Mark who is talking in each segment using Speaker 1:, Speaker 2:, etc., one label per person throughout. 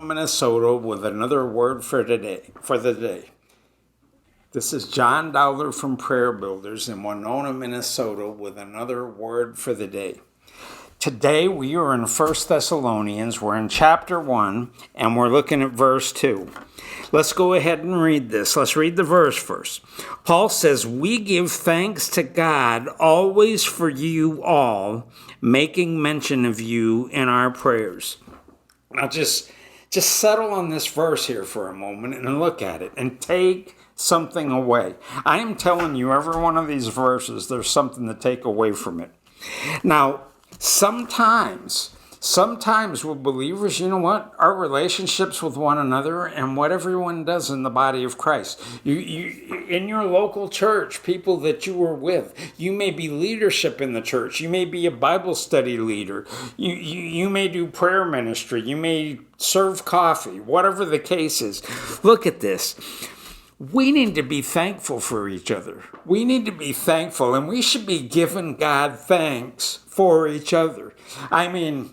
Speaker 1: Minnesota with another word for the day. This is John Dowler from Prayer Builders in Winona, Minnesota with another word for the day. Today we are in 1 Thessalonians. We're in chapter 1 and we're looking at verse 2. Let's go ahead and read this. Let's read the verse first. Paul says, "We give thanks to God always for you all, making mention of you in our prayers." Now just settle on this verse here for a moment and look at it and take something away. I am telling you, every one of these verses, there's something to take away from it. Now, sometimes with believers, you know what? Our relationships with one another and what everyone does in the body of Christ. You in your local church, people that you are with, you may be leadership in the church. You may be a Bible study leader. You may do prayer ministry. You may serve coffee, whatever the case is. Look at this. We need to be thankful for each other. We need to be thankful, and we should be giving God thanks for each other. I mean,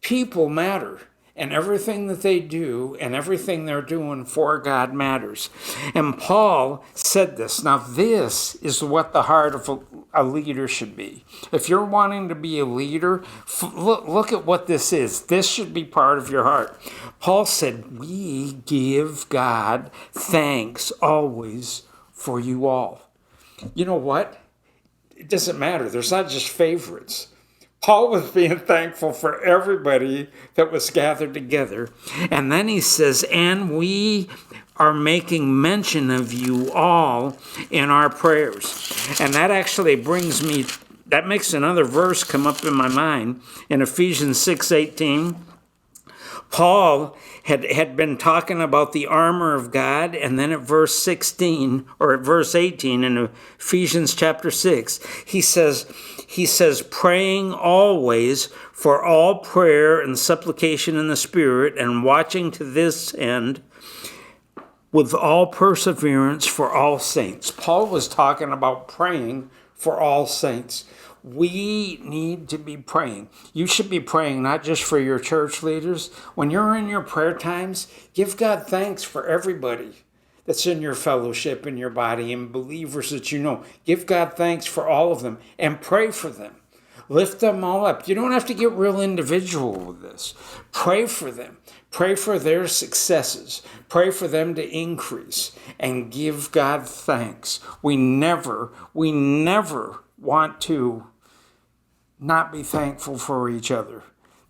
Speaker 1: people matter, and everything that they do and everything they're doing for God matters. And Paul said this. Now, this is what the heart of a leader should be. If you're wanting to be a leader, look at what this is. This should be part of your heart. Paul said, "We give God thanks always for you all." You know what? It doesn't matter. There's not just favorites. Paul was being thankful for everybody that was gathered together. And then he says, "And we are making mention of you all in our prayers." And that actually that makes another verse come up in my mind in Ephesians 6:18. Paul had been talking about the armor of God, and then at verse 16 or at verse 18 in Ephesians chapter 6, he says, "Praying always for all prayer and supplication in the Spirit, and watching to this end with all perseverance for all saints." Paul was talking about praying for all saints. We need to be praying. You should be praying not just for your church leaders. When you're in your prayer times, give God thanks for everybody that's in your fellowship, in your body, and believers that you know. Give God thanks for all of them and pray for them. Lift them all up. You don't have to get real individual with this. Pray for them. Pray for their successes. Pray for them to increase and give God thanks. We never want to not be thankful for each other.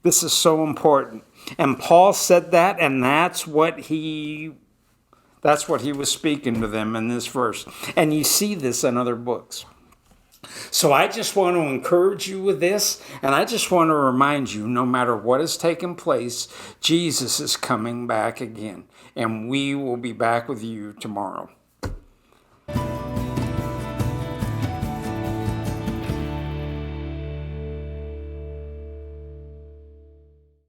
Speaker 1: This is so important. And Paul said that, and that's what he was speaking to them in this verse. And you see this in other books. So I just want to encourage you with this, and I just want to remind you, no matter what has taken place, Jesus is coming back again, and we will be back with you tomorrow.